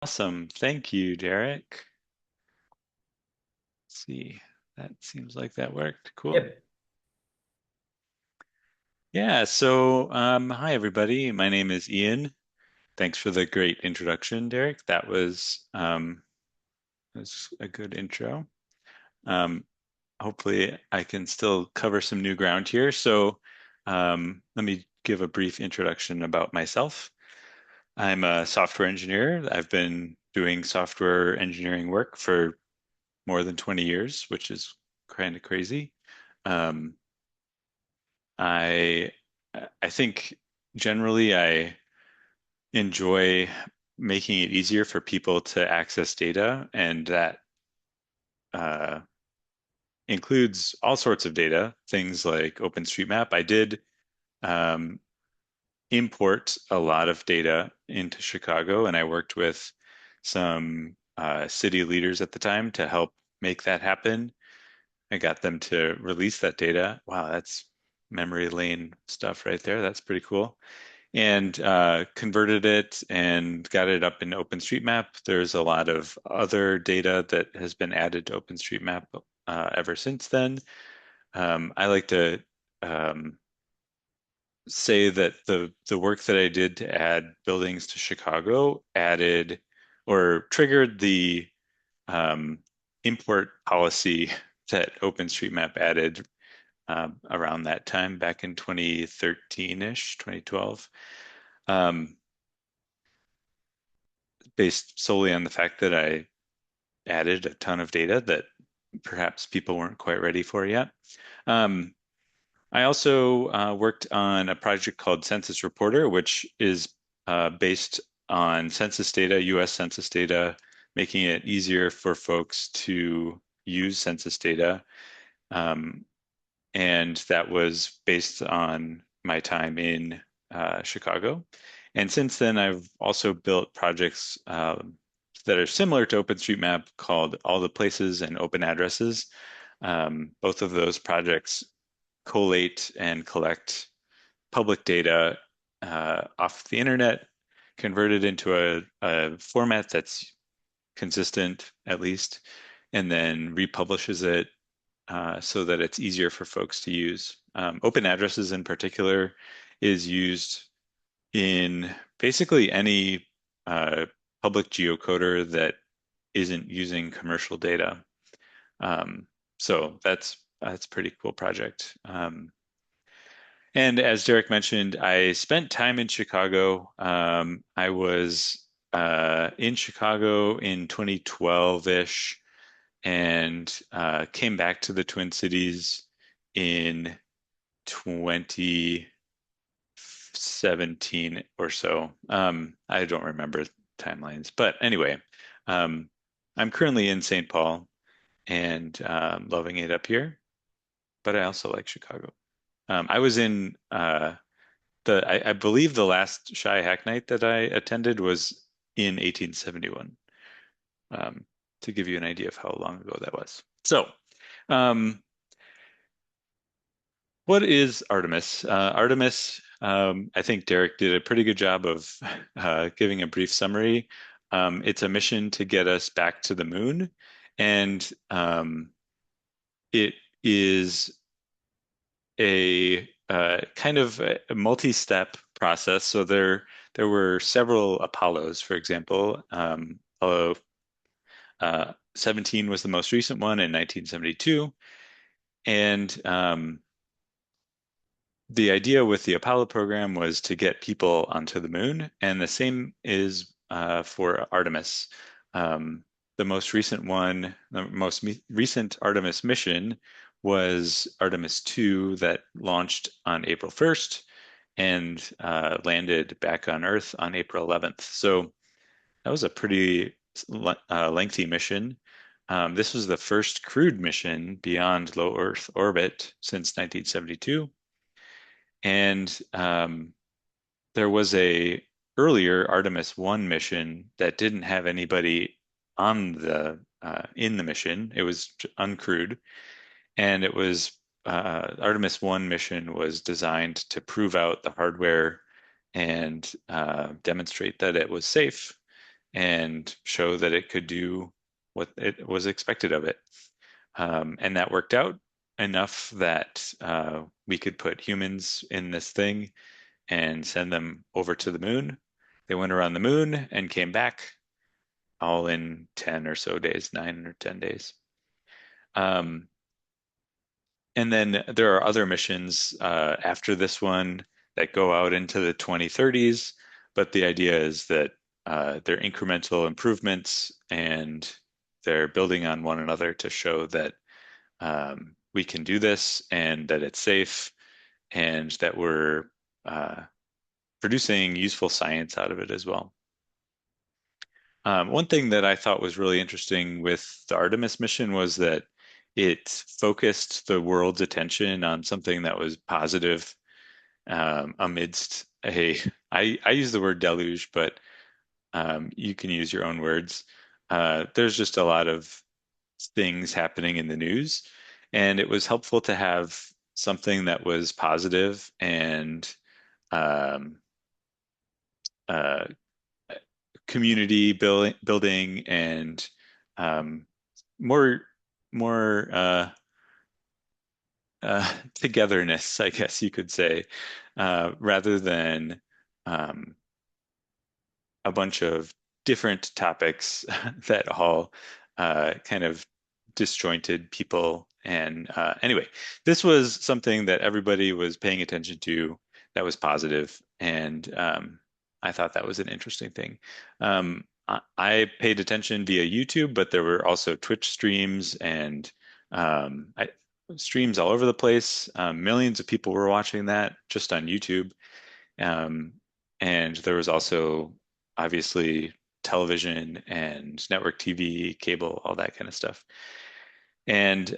Awesome. Thank you, Derek. Let's see. That seems like that worked. Cool. Yep. Yeah, so hi everybody. My name is Ian. Thanks for the great introduction, Derek. That was a good intro. Um, Hopefully I can still cover some new ground here. Let me give a brief introduction about myself. I'm a software engineer. I've been doing software engineering work for more than 20 years, which is kind of crazy. Um, I I think generally I enjoy making it easier for people to access data, and that uh, includes all sorts of data, things like OpenStreetMap. I did um, import a lot of data into Chicago, and I worked with some city leaders at the time to help make that happen. I got them to release that data. Wow, that's memory lane stuff right there. That's pretty cool. And converted it and got it up in OpenStreetMap. There's a lot of other data that has been added to OpenStreetMap ever since then. I like to um, say that the work that I did to add buildings to Chicago added or triggered the um, import policy that OpenStreetMap added around that time, back in 2013-ish, 2012, um, based solely on the fact that I added a ton of data that perhaps people weren't quite ready for yet. Um, I also worked on a project called Census Reporter, which is based on census data, US census data, making it easier for folks to use census data. Um, and that was based on my time in Chicago. And since then, I've also built projects that are similar to OpenStreetMap called All the Places and Open Addresses. Both of those projects collate and collect public data off the internet, convert it into a format that's consistent, at least, and then republishes it so that it's easier for folks to use. Open addresses in particular is used in basically any uh, public geocoder that isn't using commercial data. Um, so that's a pretty cool project. And as Derek mentioned, I spent time in Chicago. I was in Chicago in 2012-ish and came back to the Twin Cities in 2017 or so. I don't remember timelines, but anyway, um, I'm currently in St. Paul and loving it up here, but I also like Chicago. I was in I believe the last Shy Hack Night that I attended was in 1871, um, to give you an idea of how long ago that was. So, um, what is Artemis? Artemis, I think Derek did a pretty good job of giving a brief summary. It's a mission to get us back to the moon, and it is a kind of a multi-step process. So there were several Apollos, for example. Apollo 17 was the most recent one in 1972, and the idea with the Apollo program was to get people onto the moon, and the same is for Artemis. The most recent one, the most recent Artemis mission was Artemis II that launched on April 1st and landed back on Earth on April 11th. So that was a pretty lengthy mission. This was the first crewed mission beyond low Earth orbit since 1972. And there was a earlier Artemis 1 mission that didn't have anybody on the in the mission. It was uncrewed, and it was Artemis 1 mission was designed to prove out the hardware and demonstrate that it was safe. and show that it could do what it was expected of it. And that worked out enough that we could put humans in this thing and send them over to the moon. They went around the moon and came back all in 10 or so days, 9 or 10 days. Um, and then there are other missions after this one that go out into the 2030s, but the idea is that they're incremental improvements and they're building on one another to show that we can do this and that it's safe and that we're uh, producing useful science out of it as well. One thing that I thought was really interesting with the Artemis mission was that it focused the world's attention on something that was positive amidst I use the word deluge, but you can use your own words. There's just a lot of things happening in the news, and it was helpful to have something that was positive and um, uh, community building and um, more more togetherness, I guess you could say, rather than um, a bunch of different topics that all kind of disjointed people. And anyway, this was something that everybody was paying attention to that was positive, and I thought that was an interesting thing. I paid attention via YouTube, but there were also Twitch streams and streams all over the place. Millions of people were watching that just on YouTube. Um, and there was also obviously television and network TV, cable, all that kind of stuff. And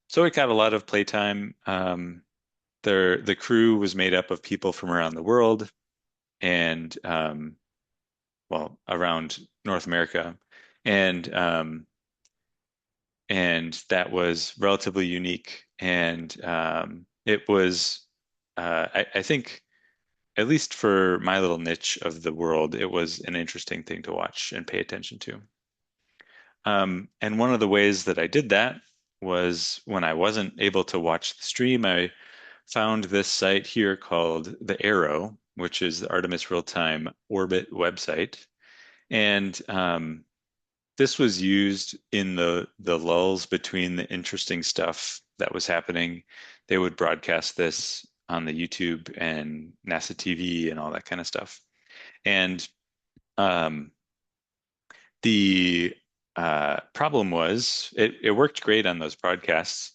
so it got a lot of playtime. The crew was made up of people from around the world and well, around North America. And and that was relatively unique. And it was, I think, at least for my little niche of the world, it was an interesting thing to watch and pay attention to. And one of the ways that I did that was when I wasn't able to watch the stream, I found this site here called the Arrow, which is the Artemis Real-Time Orbit website. And this was used in the lulls between the interesting stuff that was happening. They would broadcast this on the YouTube and NASA TV and all that kind of stuff. And um, the problem was it worked great on those broadcasts,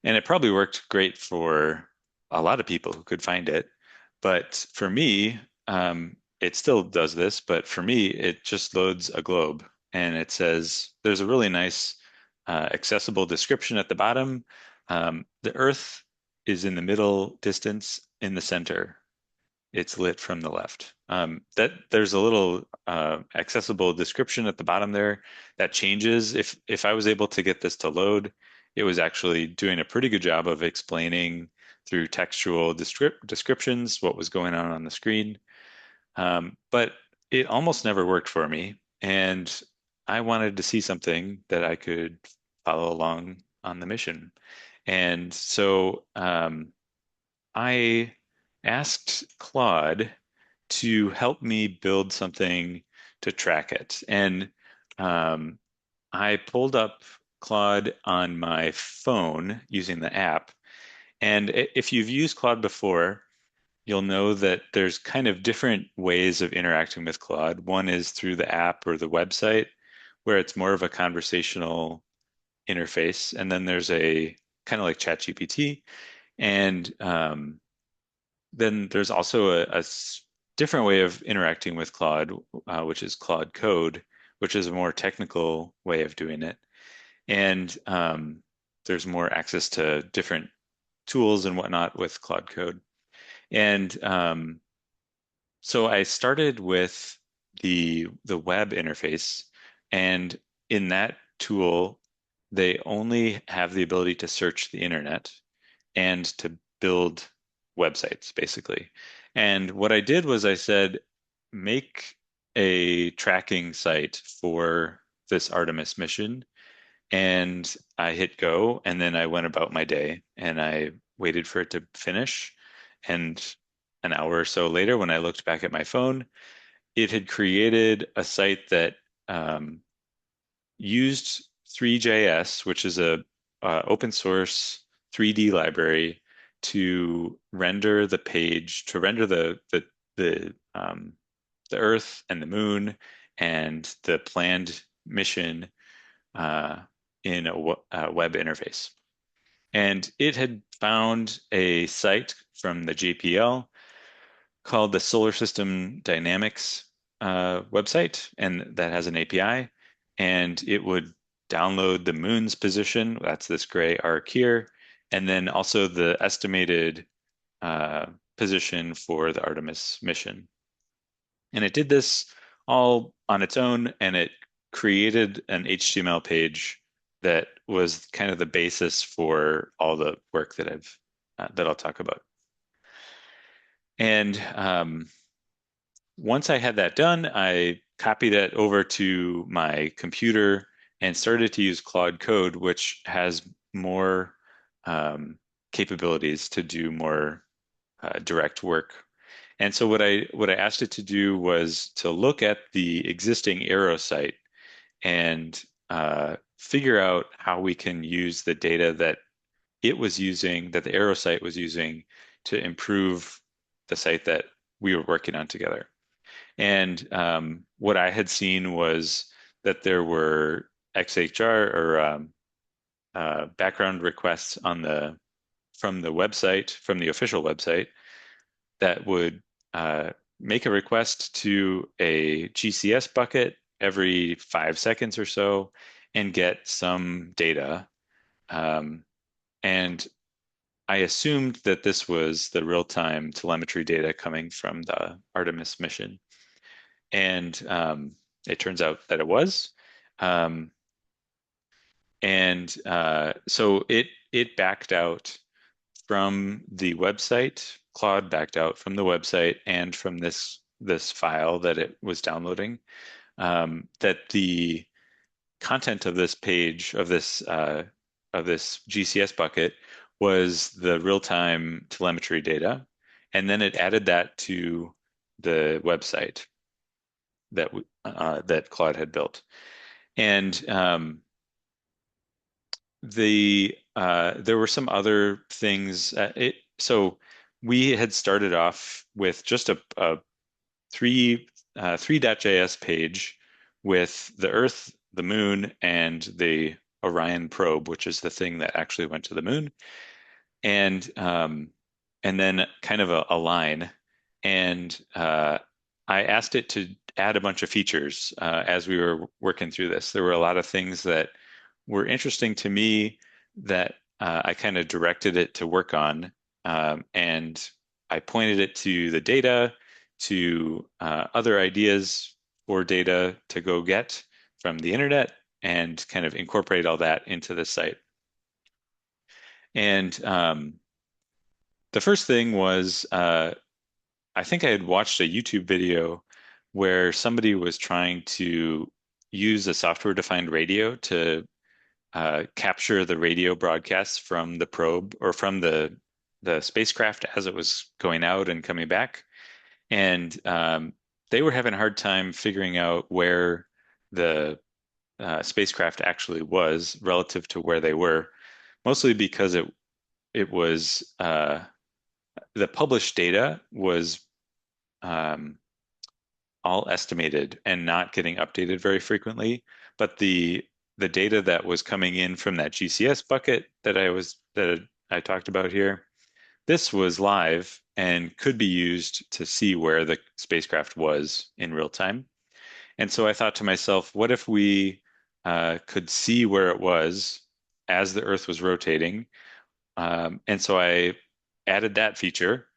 and it probably worked great for a lot of people who could find it. But for me, it still does this, but for me, it just loads a globe and it says there's a really nice accessible description at the bottom. The Earth is in the middle distance in the center. It's lit from the left. That there's a little accessible description at the bottom there that changes. If I was able to get this to load, it was actually doing a pretty good job of explaining through textual descriptions what was going on the screen. But it almost never worked for me, and I wanted to see something that I could follow along on the mission. And so I asked Claude to help me build something to track it. And um, I pulled up Claude on my phone using the app. And if you've used Claude before, you'll know that there's kind of different ways of interacting with Claude. One is through the app or the website, where it's more of a conversational interface. And then there's a kind of like ChatGPT. And then there's also a different way of interacting with Claude, which is Claude Code, which is a more technical way of doing it. And there's more access to different tools and whatnot with Claude Code. And so I started with the web interface, and in that tool, they only have the ability to search the internet and to build websites, basically. And what I did was I said, make a tracking site for this Artemis mission, and I hit go, and then I went about my day, and I waited for it to finish. And an hour or so later, when I looked back at my phone, it had created a site that um, used 3JS, which is a open source 3D library to render the page, to render the Earth and the Moon and the planned mission uh, in a web interface. And it had found a site from the JPL called the Solar System Dynamics website, and that has an API. And it would download the moon's position, that's this gray arc here, and then also the estimated uh, position for the Artemis mission. And it did this all on its own, and it created an HTML page that was kind of the basis for all the work that I'll talk about. And once I had that done, I copied it over to my computer and started to use Claude Code, which has more um, capabilities to do more direct work. And so what I asked it to do was to look at the existing Arrow site and figure out how we can use the data that it was using, that the Arrow site was using, to improve the site that we were working on together. And what I had seen was that there were XHR or background requests on the from the website, from the official website, that would make a request to a GCS bucket every 5 seconds or so and get some data. Um, and I assumed that this was the real-time telemetry data coming from the Artemis mission. And it turns out that it was. Um, and so it backed out from the website. Claude backed out from the website and from this file that it was downloading. That the content of this page of this GCS bucket was the real-time telemetry data, and then it added that to the website that Claude had built. And there were some other things. So we had started off with just a three.js page with the Earth, the Moon, and the Orion probe, which is the thing that actually went to the moon, and then kind of a line. And I asked it to add a bunch of features as we were working through this. There were a lot of things that were interesting to me that I kind of directed it to work on, and I pointed it to the data, to other ideas for data to go get from the internet, and kind of incorporate all that into the site. And the first thing was I think I had watched a YouTube video where somebody was trying to use a software-defined radio to capture the radio broadcasts from the probe or from the spacecraft as it was going out and coming back. And they were having a hard time figuring out where the spacecraft actually was relative to where they were, mostly because it was the published data was um, all estimated and not getting updated very frequently. But the data that was coming in from that GCS bucket that I talked about here, this was live and could be used to see where the spacecraft was in real time. And so I thought to myself, what if we could see where it was as the Earth was rotating? And so I added that feature.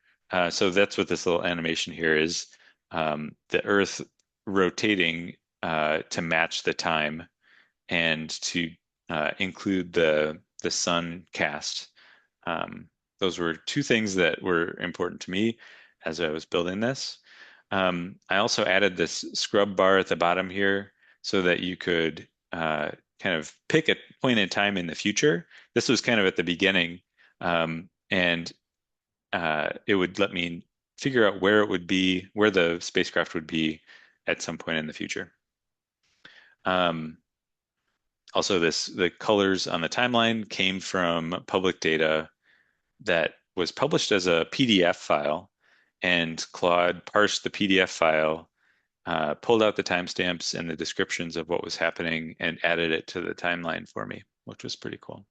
So that's what this little animation here is. The Earth rotating to match the time and to include the sun cast. Those were two things that were important to me as I was building this. I also added this scrub bar at the bottom here so that you could kind of pick a point in time in the future. This was kind of at the beginning, and it would let me figure out where it would be, where the spacecraft would be at some point in the future. Um, Also, the colors on the timeline came from public data that was published as a PDF file, and Claude parsed the PDF file, pulled out the timestamps and the descriptions of what was happening, and added it to the timeline for me, which was pretty cool.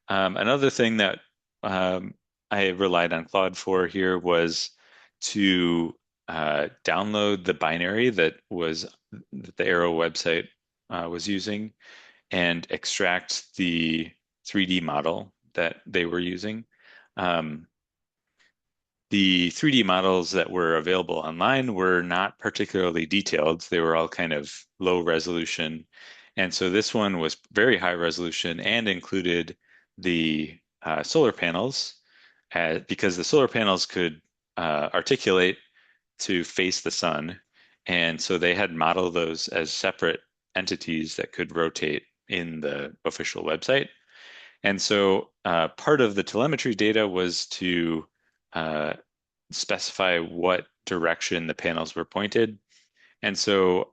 Another thing that I relied on Claude for here was to download the binary that the Arrow website was using and extract the 3D model that they were using. Um, the 3D models that were available online were not particularly detailed. They were all kind of low resolution. And so this one was very high resolution and included the solar panels because the solar panels could articulate to face the sun. And so they had modeled those as separate entities that could rotate in the official website. And so part of the telemetry data was to uh, specify what direction the panels were pointed. And so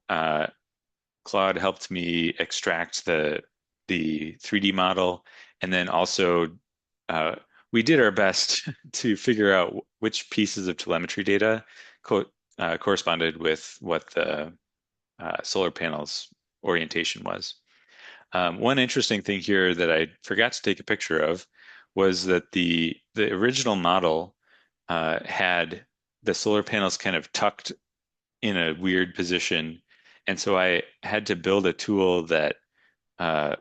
Claude helped me extract the 3D model, and then also uh, we did our best to figure out which pieces of telemetry data co corresponded with what the solar panels orientation was. One interesting thing here that I forgot to take a picture of was that the original model had the solar panels kind of tucked in a weird position, and so I had to build a tool that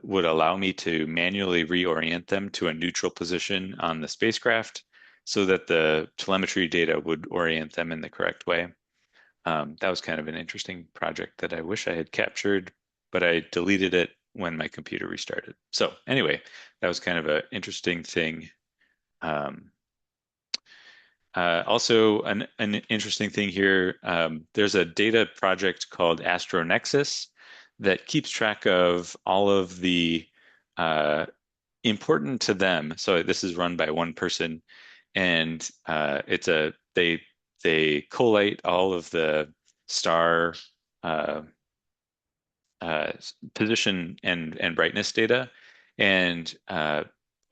would allow me to manually reorient them to a neutral position on the spacecraft so that the telemetry data would orient them in the correct way. That was kind of an interesting project that I wish I had captured, but I deleted it when my computer restarted. So anyway, that was kind of an interesting thing. Um, Also, an interesting thing here, there's a data project called AstroNexus that keeps track of all of the important to them. So this is run by one person, and they collate all of the star uh, uh, position and brightness data, and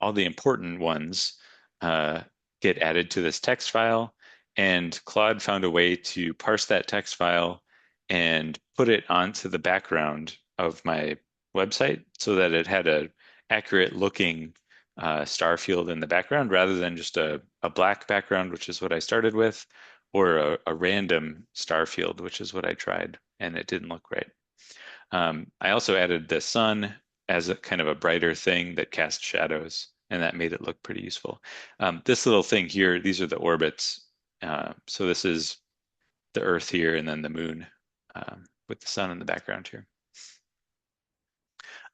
all the important ones uh, get added to this text file. And Claude found a way to parse that text file and put it onto the background of my website so that it had a accurate looking star field in the background rather than just a black background, which is what I started with, or a random star field, which is what I tried, and it didn't look right. I also added the sun as a kind of a brighter thing that cast shadows, and that made it look pretty useful. This little thing here, these are the orbits. So this is the Earth here, and then the moon with the sun in the background here.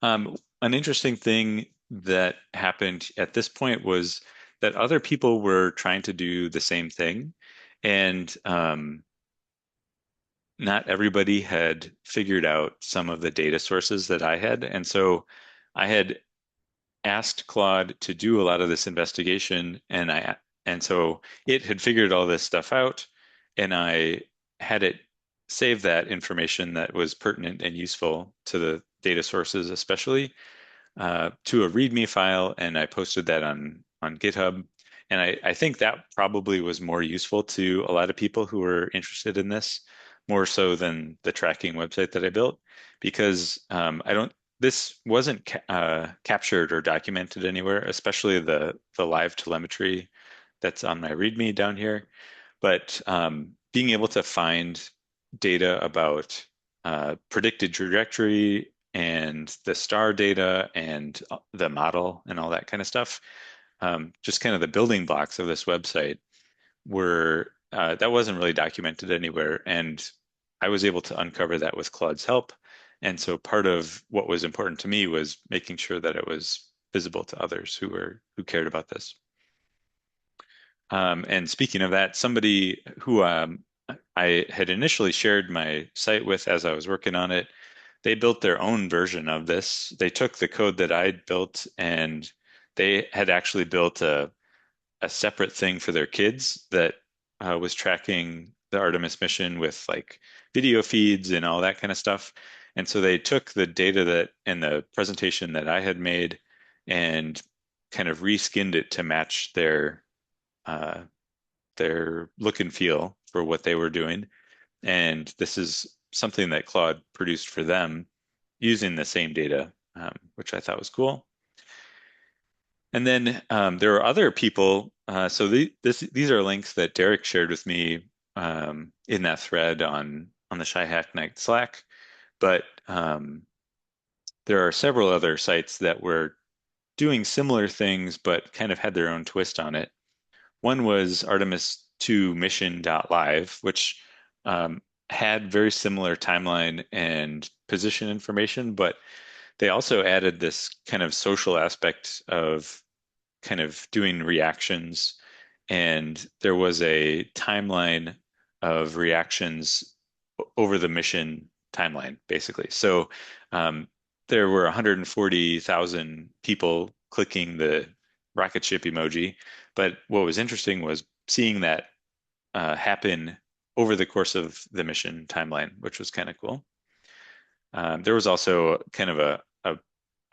An interesting thing that happened at this point was that other people were trying to do the same thing, and not everybody had figured out some of the data sources that I had. And so I had asked Claude to do a lot of this investigation, and so it had figured all this stuff out, and I had it save that information that was pertinent and useful to the data sources, especially to a README file, and I posted that on GitHub. And I think that probably was more useful to a lot of people who were interested in this, more so than the tracking website that I built, because I don't. This wasn't captured or documented anywhere, especially the live telemetry that's on my README down here. But being able to find data about predicted trajectory and the star data and the model and all that kind of stuff, just kind of the building blocks of this website were that wasn't really documented anywhere. And I was able to uncover that with Claude's help. And so part of what was important to me was making sure that it was visible to others who cared about this. And speaking of that, somebody who I had initially shared my site with as I was working on it. They built their own version of this. They took the code that I'd built and they had actually built a separate thing for their kids that was tracking the Artemis mission with like video feeds and all that kind of stuff. And so they took the data that and the presentation that I had made and kind of reskinned it to match uh, their look and feel for what they were doing. And this is something that Claude produced for them using the same data, which I thought was cool. And then there are other people. So these are links that Derek shared with me in that thread on the Shy Hack Night Slack. But there are several other sites that were doing similar things, but kind of had their own twist on it. One was Artemis II mission.live, which um, had very similar timeline and position information, but they also added this kind of social aspect of kind of doing reactions, and there was a timeline of reactions over the mission timeline, basically. So there were 140,000 people clicking the rocket ship emoji, but what was interesting was seeing that happen over the course of the mission timeline, which was kind of cool. There was also kind of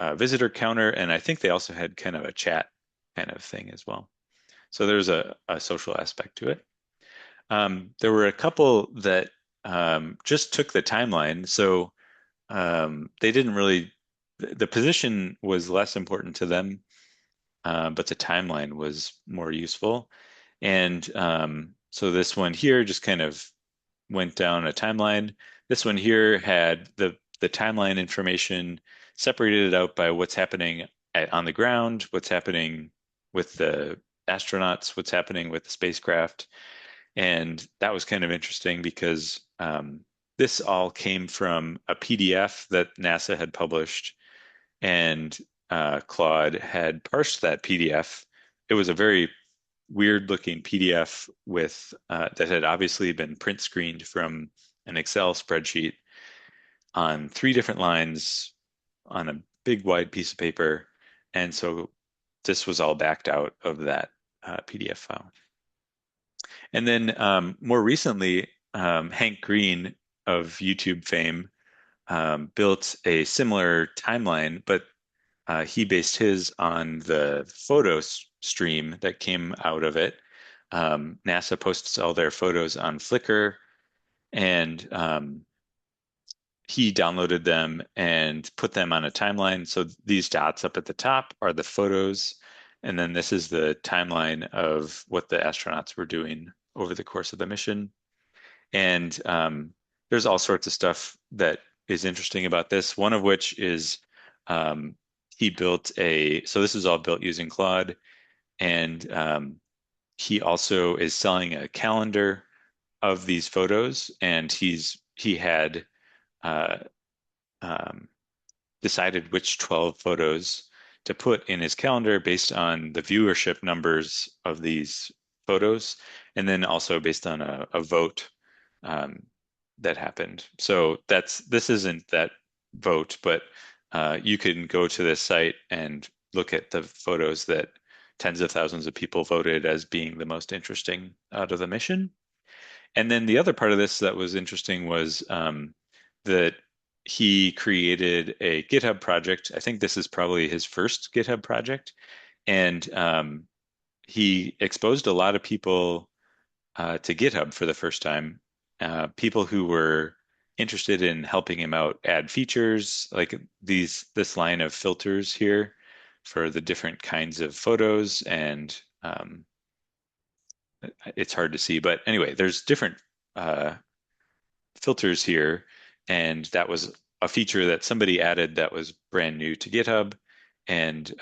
a visitor counter, and I think they also had kind of a chat kind of thing as well. So there's a social aspect to it. There were a couple that just took the timeline, so they didn't really, the position was less important to them, but the timeline was more useful. And so this one here just kind of went down a timeline. This one here had the timeline information separated out by what's happening on the ground, what's happening with the astronauts, what's happening with the spacecraft. And that was kind of interesting because this all came from a PDF that NASA had published, and Claude had parsed that PDF. It was a very weird looking PDF with that had obviously been print screened from an Excel spreadsheet on three different lines on a big wide piece of paper. And so this was all backed out of that PDF file. And then more recently, Hank Green of YouTube fame built a similar timeline, but he based his on the photo stream that came out of it. NASA posts all their photos on Flickr, and he downloaded them and put them on a timeline. So these dots up at the top are the photos, and then this is the timeline of what the astronauts were doing over the course of the mission. And there's all sorts of stuff that is interesting about this. One of which is um, he built so this is all built using Claude, and he also is selling a calendar of these photos, and he had uh, um, decided which 12 photos to put in his calendar based on the viewership numbers of these photos, and then also based on a vote um, that happened. So this isn't that vote, but you can go to this site and look at the photos that tens of thousands of people voted as being the most interesting out of the mission. And then the other part of this that was interesting was that he created a GitHub project. I think this is probably his first GitHub project, and he exposed a lot of people to GitHub for the first time. People who were interested in helping him out add features like this line of filters here for the different kinds of photos, and it's hard to see, but anyway, there's different uh, filters here, and that was a feature that somebody added that was brand new to GitHub. And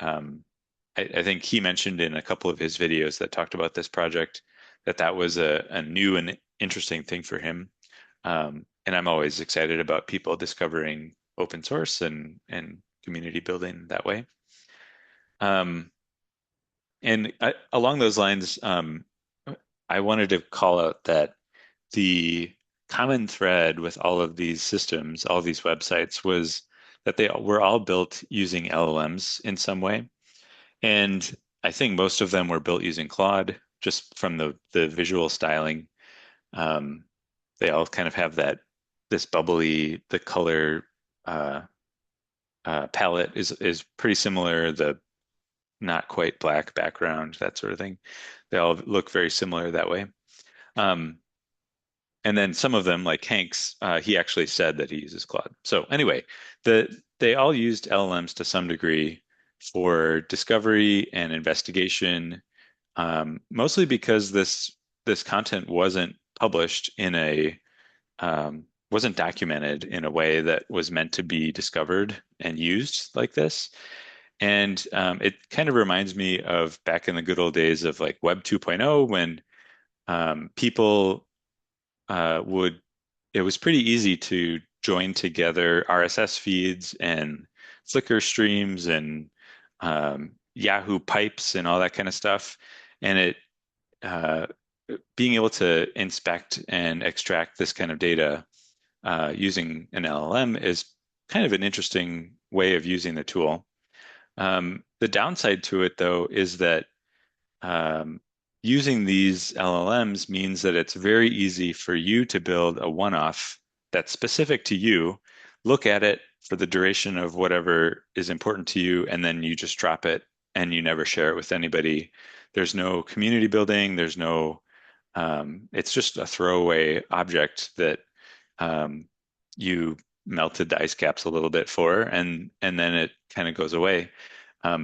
I think he mentioned in a couple of his videos that talked about this project that that was a new and interesting thing for him. And I'm always excited about people discovering open source and community building that way. Um, and along those lines, I wanted to call out that the common thread with all of these systems, all these websites, was that they were all built using LLMs in some way. And I think most of them were built using Claude, just from the visual styling. Um, they all kind of have this bubbly, the color uh, palette is pretty similar. The not quite black background, that sort of thing. They all look very similar that way. Um, and then some of them, like Hank's, he actually said that he uses Claude. So anyway, they all used LLMs to some degree for discovery and investigation, mostly because this content wasn't documented in a way that was meant to be discovered and used like this. And it kind of reminds me of back in the good old days of like Web 2.0 when people would, it was pretty easy to join together RSS feeds and Flickr streams and Yahoo pipes and all that kind of stuff. And uh, being able to inspect and extract this kind of data using an LLM is kind of an interesting way of using the tool. The downside to it, though, is that um, using these LLMs means that it's very easy for you to build a one-off that's specific to you, look at it for the duration of whatever is important to you, and then you just drop it and you never share it with anybody. There's no community building, it's just a throwaway object that um, you melted the ice caps a little bit for, and then it kind of goes away.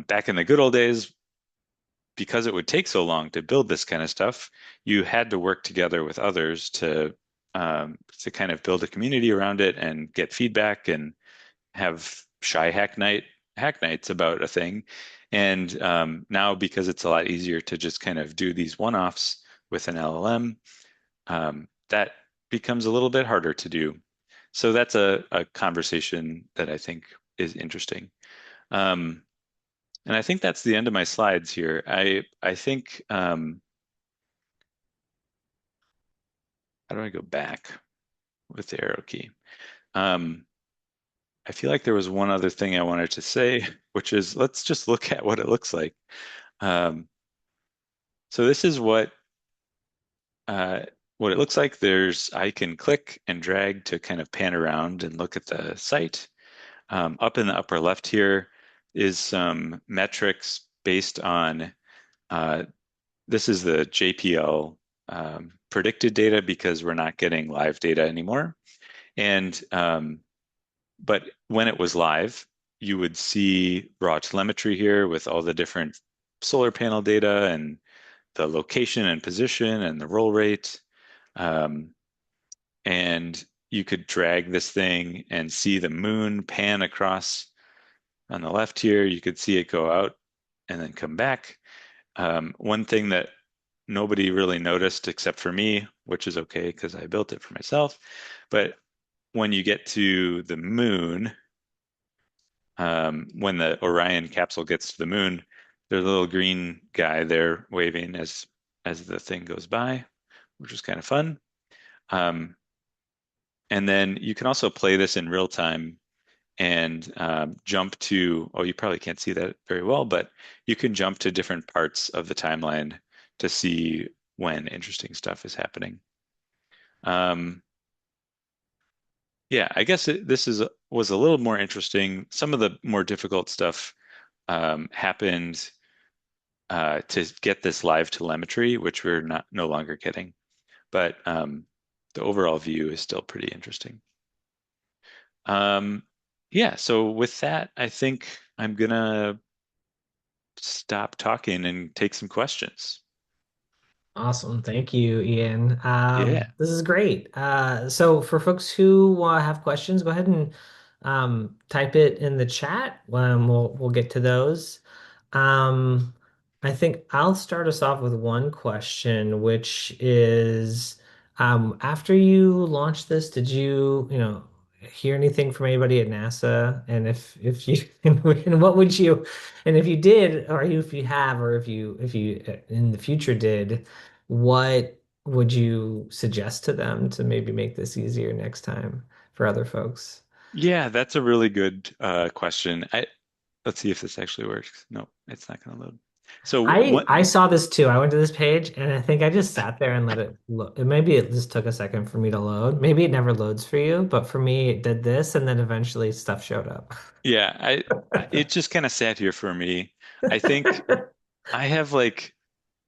Back in the good old days, because it would take so long to build this kind of stuff, you had to work together with others to kind of build a community around it and get feedback and have shy hack nights about a thing. And now, because it's a lot easier to just kind of do these one-offs with an LLM, that becomes a little bit harder to do. So that's a conversation that I think is interesting. Um, and I think that's the end of my slides here. I think how do I go back with the arrow key? Um, I feel like there was one other thing I wanted to say, which is let's just look at what it looks like. Um, so this is uh, what it looks like. I can click and drag to kind of pan around and look at the site. Up in the upper left here is some metrics based on uh, this is the JPL predicted data because we're not getting live data anymore. And but when it was live, you would see raw telemetry here with all the different solar panel data and the location and position and the roll rate. Um, and you could drag this thing and see the moon pan across on the left here. You could see it go out and then come back. One thing that nobody really noticed except for me, which is okay because I built it for myself. But when you get to the moon, when the Orion capsule gets to the moon, there's a little green guy there waving as the thing goes by, which is kind of fun. Um, and then you can also play this in real time and jump to, oh, you probably can't see that very well, but you can jump to different parts of the timeline to see when interesting stuff is happening. Um, yeah, I guess this was a little more interesting. Some of the more difficult stuff happened to get this live telemetry, which we're not no longer getting. But the overall view is still pretty interesting. Um, yeah, so with that, I think I'm gonna stop talking and take some questions. Awesome. Thank you, Ian. Yeah. This is great. So for folks who have questions, go ahead and type it in the chat. We'll get to those. Um, I think I'll start us off with one question, which is, after you launched this, did you hear anything from anybody at NASA? And if you and what would you, and if you did, or if you have, or if you in the future did, what? would you suggest to them to maybe make this easier next time for other folks? Yeah, that's a really good question. Let's see if this actually works. No, it's not going to load. So I what? I saw this too. I went to this page and I think I just sat there and let it load. Maybe it just took a second for me to load. Maybe it never loads for you, but for me it did this and then eventually stuff showed up. Yeah, it just kind of sat here for me. I think I have like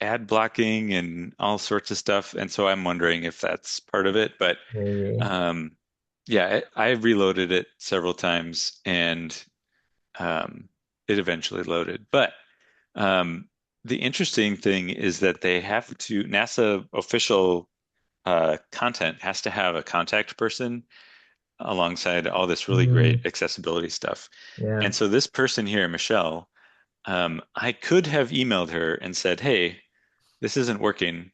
ad blocking and all sorts of stuff, and so I'm wondering if that's part of it. But Maybe. um, yeah, I reloaded it several times, and um, it eventually loaded. But um, the interesting thing is that they have to NASA official content has to have a contact person alongside all this really great Mm, accessibility stuff. yeah. And so this person here, Michelle, I could have emailed her and said, "Hey, this isn't working.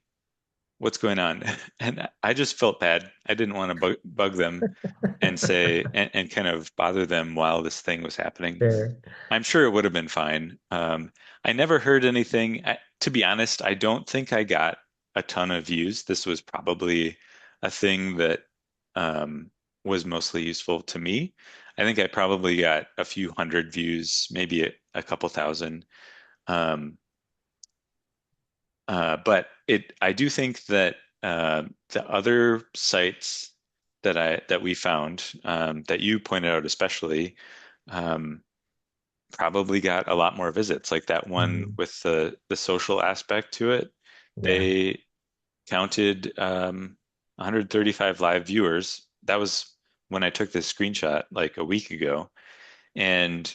What's going on?" And I just felt bad. I didn't want to bug them and say and kind of bother them while this thing was happening. Sure. I'm sure it would have been fine. I never heard anything. To be honest, I don't think I got a ton of views. This was probably a thing that was mostly useful to me. I think I probably got a few hundred views, maybe a couple thousand. Um, but I do think that the other sites that we found that you pointed out especially. Um, Probably got a lot more visits. Like that one Mm, with the social aspect to it, yeah. they counted 135 live viewers. That was when I took this screenshot like a week ago. And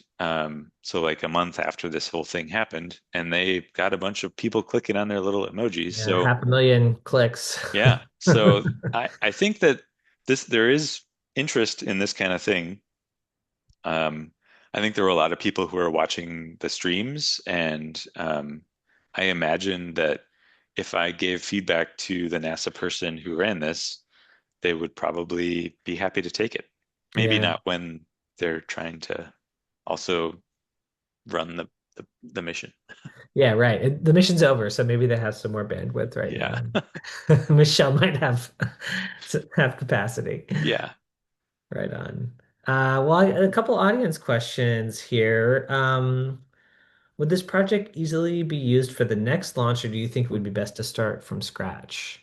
so like a month after this whole thing happened, and they got a bunch of people clicking on their little emojis. Yeah. So Half a million clicks. yeah, so I think that there is interest in this kind of thing. Um, I think there were a lot of people who are watching the streams, and I imagine that if I gave feedback to the NASA person who ran this, they would probably be happy to take it. Maybe Yeah. not when they're trying to also run the mission. Yeah, right. The mission's over, so maybe they have some more bandwidth right Yeah. now. Michelle might have capacity. Yeah. Right on. Well, a couple audience questions here. Would this project easily be used for the next launch, or do you think it would be best to start from scratch?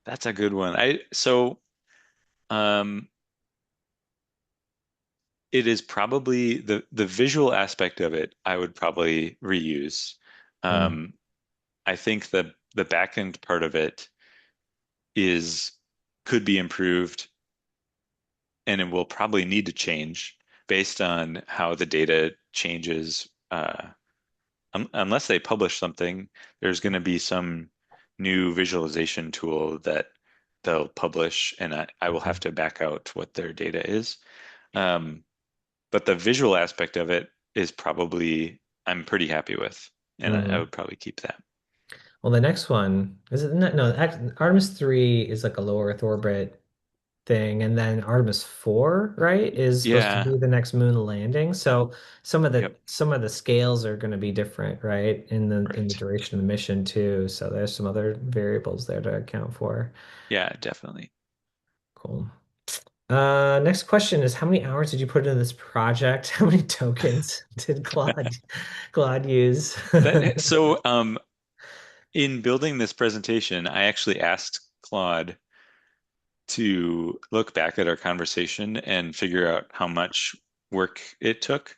That's a good one. Um it is probably the visual aspect of it I would probably reuse. Mm, Um I think the back end part of it is could be improved and it will probably need to change based on how the data changes. Unless they publish something, there's going to be some new visualization tool that they'll publish, and I will have mhm, to back out what their data is. Um, but the visual aspect of it is probably I'm pretty happy with, and I mhm. would probably keep that. Well, the next one is it no, Artemis 3 is like a low Earth orbit thing, and then Artemis 4, right, is supposed to Yeah, be the next moon landing. So yep, some of the scales are going to be different, right, in the right. duration of the mission too. So there's some other variables there to account for. Yeah, definitely. Cool. Next question is how many hours did you put into this project? How many tokens did Claude use? In building this presentation, I actually asked Claude to look back at our conversation and figure out how much work it took.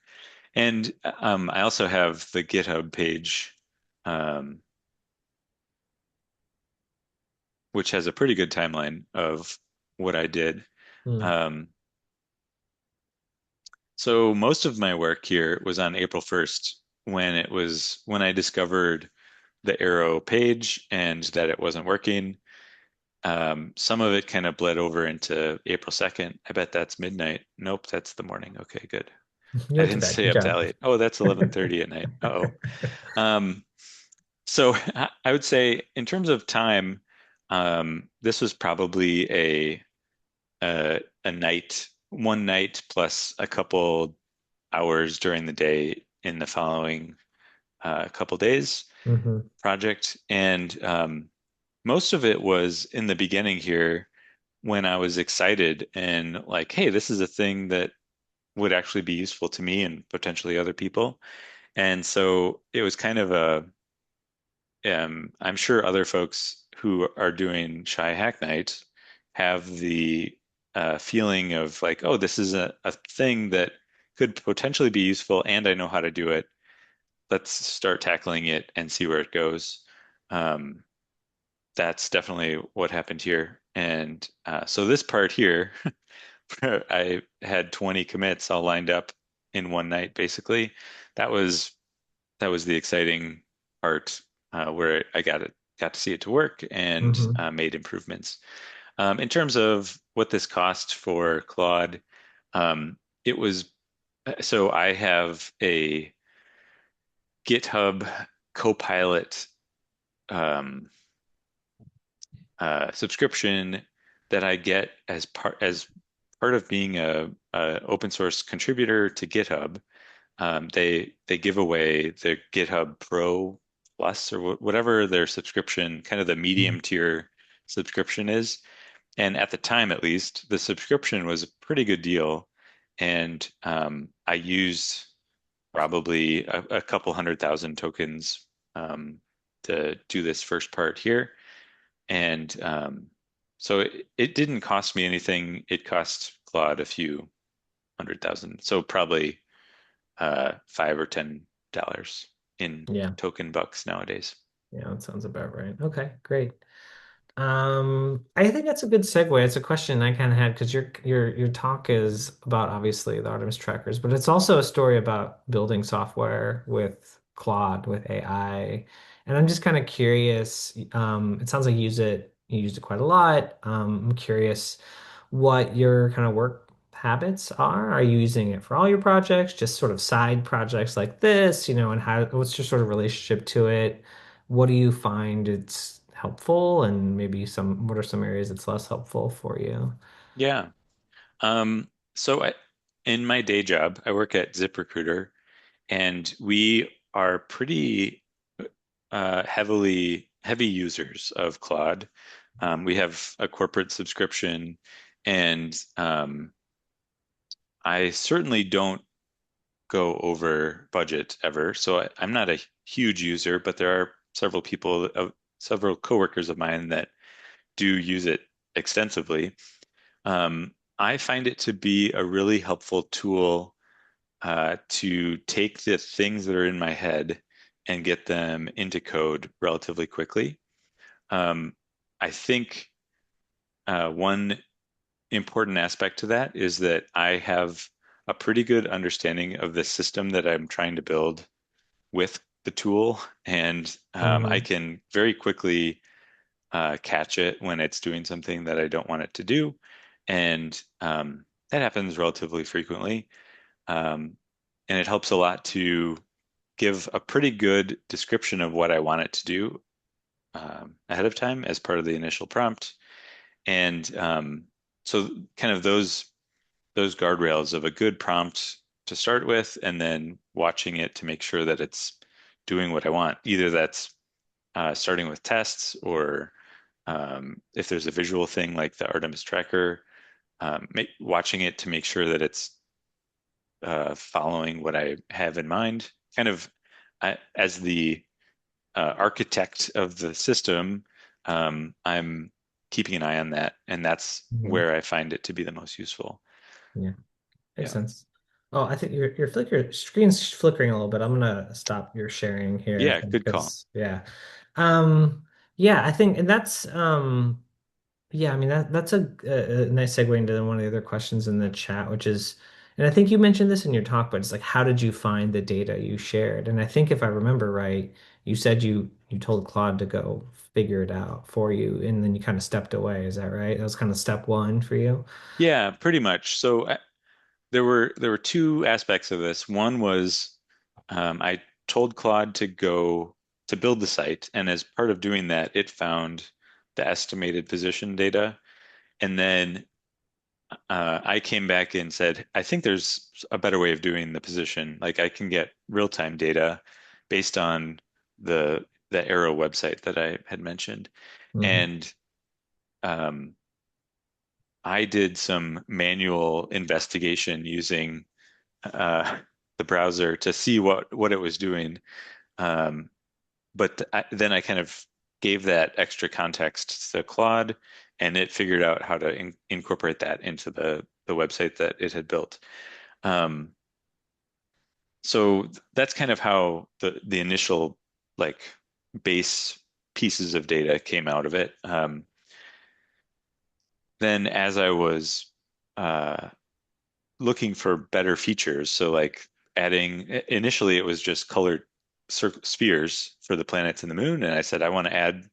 And I also have the GitHub page, um, which has a pretty good timeline of what I did. Hmm. Um, so most of my work here was on April 1st when I discovered the arrow page and that it wasn't working. Some of it kind of bled over into April 2nd. I bet that's midnight. Nope, that's the morning. Okay, good. You I went to didn't bed. stay Good up that job. late. Oh, that's 11:30 at night. Uh-oh. Um, so I would say in terms of time, this was probably a night, one night plus a couple hours during the day in the following couple days Hmm. project. And most of it was in the beginning here when I was excited and like, hey, this is a thing that would actually be useful to me and potentially other people. And so it was kind of I'm sure other folks who are doing Shy Hack Night have the feeling of like, oh, this is a thing that could potentially be useful and I know how to do it. Let's start tackling it and see where it goes. Um, that's definitely what happened here. And so this part here, I had 20 commits all lined up in one night, basically. That was that was the exciting part where I got to see it to work and Hmm. made improvements. In terms of what this cost for Claude, it was so I have a GitHub Copilot um, subscription that I get as part of being a open source contributor to GitHub. They give away the GitHub Pro Plus or whatever their subscription, kind of the medium tier subscription is. And at the time, at least, the subscription was a pretty good deal. And I used probably a couple 100,000 tokens to do this first part here. And so it didn't cost me anything. It cost Claude a few 100,000. So probably $5 or $10 in Yeah. token bucks nowadays. Yeah, that sounds about right. Okay, great. I think that's a good segue. It's a question I kind of had because your talk is about obviously the Artemis trackers, but it's also a story about building software with Claude, with AI. And I'm just kind of curious. It sounds like you used it quite a lot. I'm curious what your kind of work habits are. Are you using it for all your projects, just sort of side projects like this, and what's your sort of relationship to it? What do you find it's helpful and maybe what are some areas it's less helpful for you? Yeah. So in my day job, I work at ZipRecruiter, and we are pretty heavy users of Claude. We have a corporate subscription, and I certainly don't go over budget ever. So I'm not a huge user, but there are several coworkers of mine that do use it extensively. I find it to be a really helpful tool to take the things that are in my head and get them into code relatively quickly. Um, I think one important aspect to that is that I have a pretty good understanding of the system that I'm trying to build with the tool, and I Hmm. can very quickly catch it when it's doing something that I don't want it to do, and that happens relatively frequently. Um, and it helps a lot to give a pretty good description of what I want it to do ahead of time as part of the initial prompt. And so kind of those guardrails of a good prompt to start with, and then watching it to make sure that it's doing what I want. Either that's starting with tests, or if there's a visual thing like the Artemis tracker, watching it to make sure that it's following what I have in mind. Kind of as the architect of the system, I'm keeping an eye on that, and that's Hmm. where I find it to be the most useful. Yeah, makes Yeah. sense. Oh, I think your screen's flickering a little bit. I'm gonna stop your sharing here, I Yeah, think, good call. because yeah. Um, yeah, I think and that's yeah, I mean that's a nice segue into one of the other questions in the chat, which is, and I think you mentioned this in your talk, but it's like, how did you find the data you shared? And I think if I remember right, you said you told Claude to go figure it out for you, and then you kind of stepped away. Is that right? That was kind of step one for you. Yeah, pretty much. So there were two aspects of this. One was I told Claude to go to build the site, and as part of doing that, it found the estimated position data, and then I came back and said, I think there's a better way of doing the position. Like I can get real-time data based on the Arrow website that I had mentioned. Hmm. And um, I did some manual investigation using uh, the browser to see what it was doing. Um, then I kind of gave that extra context to Claude, and it figured out how to incorporate that into the website that it had built. Um, so that's kind of how the initial like base pieces of data came out of it. Then as I was uh, looking for better features, so like adding initially it was just colored spheres for the planets and the moon, and I said I want to add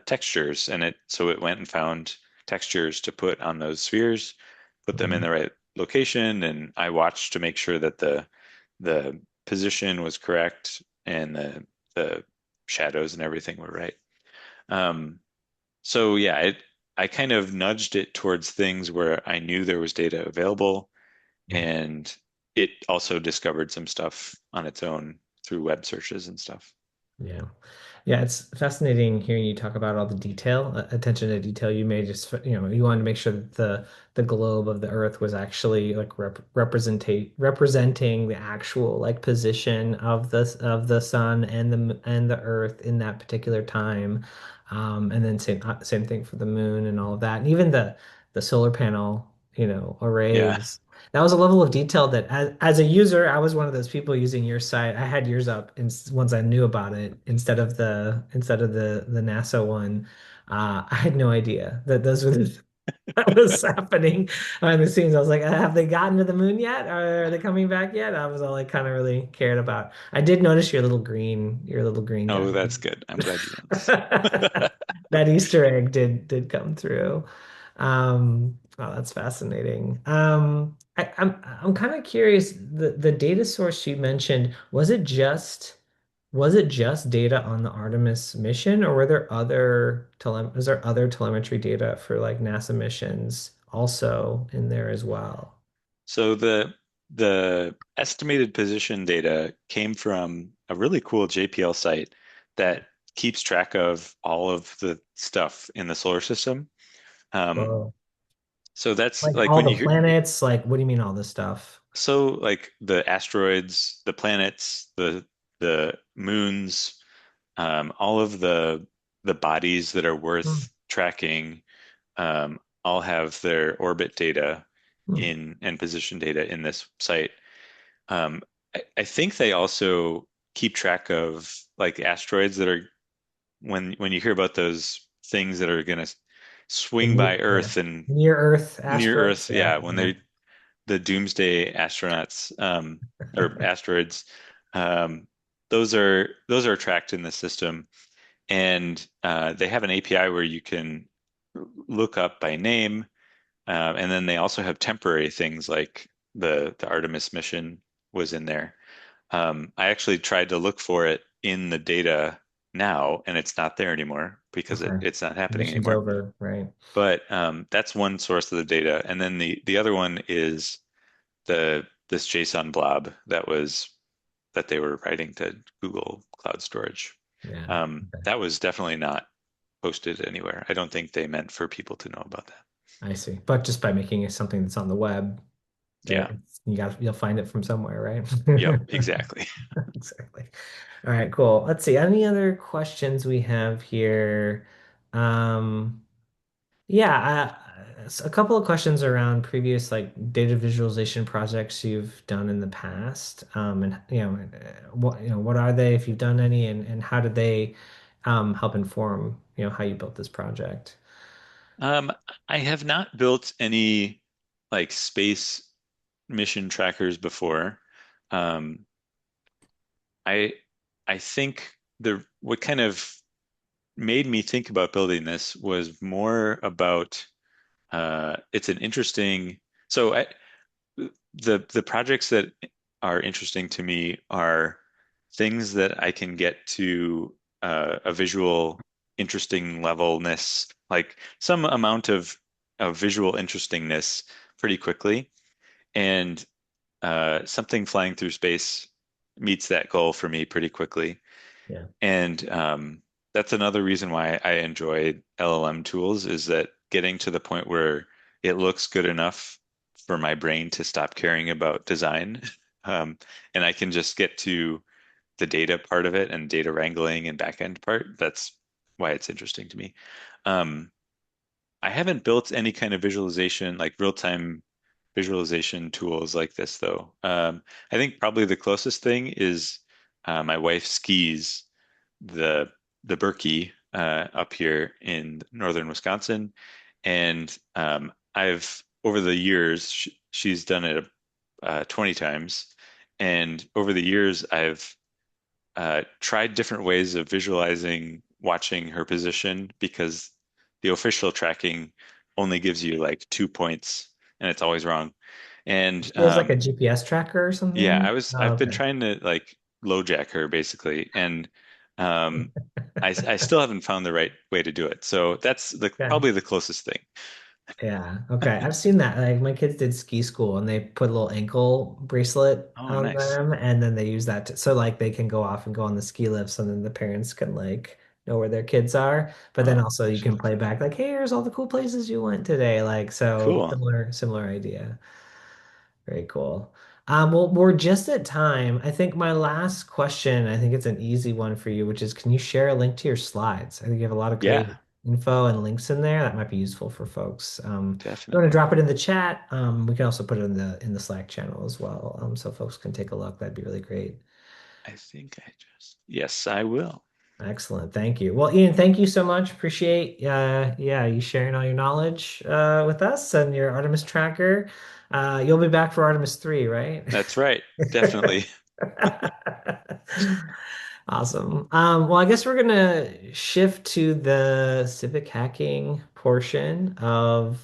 textures, and it went and found textures to put on those spheres, put them in Hmm. the right location, and I watched to make sure that the position was correct and the shadows and everything were right. Um, so yeah, I kind of nudged it towards things where I knew there was data available, and it also discovered some stuff on its own through web searches and stuff. Yeah. Yeah, it's fascinating hearing you talk about all the detail, attention to detail you made. Just, you wanted to make sure that the globe of the Earth was actually like representing the actual like position of the sun and the Earth in that particular time. And then same thing for the moon and all of that. And even the solar panel, Yeah. arrays. That was a level of detail that as a user, I was one of those people using your site. I had yours up and once I knew about it instead of the NASA one. I had no idea that those were that was happening behind the scenes. I was like, have they gotten to the moon yet? Are they coming back yet? I was all like kind of really cared about. I did notice your little green guy. Oh, that's good. I'm glad you noticed. That Easter egg did come through. Oh, that's fascinating. I'm kind of curious. The data source you mentioned, was it just data on the Artemis mission, or was there other telemetry data for like NASA missions also in there as well? So the estimated position data came from a really cool JPL site that keeps track of all of the stuff in the solar system. Um, Whoa. so that's Like like all when the you hear, planets, like what do you mean all this stuff? so like the asteroids, the planets, the moons, all of the bodies that are Hmm. worth tracking, all have their orbit data Hmm. in and position data in this site. I think they also keep track of like asteroids that are when you hear about those things that are going to The swing by yeah. Earth and Near Earth near asteroids. Earth, Yeah. yeah, when they're the doomsday astronauts or asteroids, um, those are tracked in the system, and they have an API where you can look up by name, and then they also have temporary things like the Artemis mission was in there. I actually tried to look for it in the data now, and it's not there anymore because Okay. it's not happening Mission's anymore. over, right? But that's one source of the data, and then the other one is this JSON blob that they were writing to Google Cloud Storage. Yeah. Okay. That was definitely not posted anywhere. I don't think they meant for people to know about that. I see. But just by making it something that's on the web, Yeah. you'll find it from somewhere, right? Yep. Exactly. Exactly. All right, cool. Let's see. Any other questions we have here? Um, yeah, a couple of questions around previous like data visualization projects you've done in the past. And what are they if you've done any, and how did they help inform, how you built this project? Um, I have not built any like space mission trackers before. Um, I I think the what kind of made me think about building this was more about it's an interesting so the projects that are interesting to me are things that I can get to a visual interesting levelness, like some amount of visual interestingness pretty quickly, and something flying through space meets that goal for me pretty quickly. Yeah. And that's another reason why I enjoy LLM tools is that getting to the point where it looks good enough for my brain to stop caring about design. And I can just get to the data part of it and data wrangling and backend part. That's why it's interesting to me. Um, I haven't built any kind of visualization, like real-time visualization tools like this, though. I think probably the closest thing is my wife skis the Berkey up here in northern Wisconsin, and I've over the years she's done it 20 times, and over the years I've tried different ways of visualizing watching her position because the official tracking only gives you like 2 points and it's always wrong. And She has like a GPS tracker or yeah, something. Oh, I've been okay. trying to like LoJack her basically, and um, I still haven't found the right way to do it. So that's Okay. probably the closest thing. Yeah. Okay. I've seen that. Like my kids did ski school and they put a little ankle bracelet Oh, on nice. them and then they use that so like they can go off and go on the ski lifts and then the parents can like know where their kids are. But then Oh, also you can play back like, hey, here's all the cool places you went today. Like so cool. similar idea. Very cool. Well, we're just at time. I think my last question, I think it's an easy one for you, which is can you share a link to your slides? I think you have a lot of great Yeah, info and links in there that might be useful for folks. If you want to definitely. drop it in the chat, we can also put it in the Slack channel as well, so folks can take a look. That'd be really great. I think I just, yes, I will. Excellent. Thank you. Well, Ian, thank you so much. Appreciate yeah, you sharing all your knowledge with us and your Artemis tracker. You'll be back for Artemis 3, right? That's right. Definitely. Awesome. Well, I guess we're gonna shift to the civic hacking portion of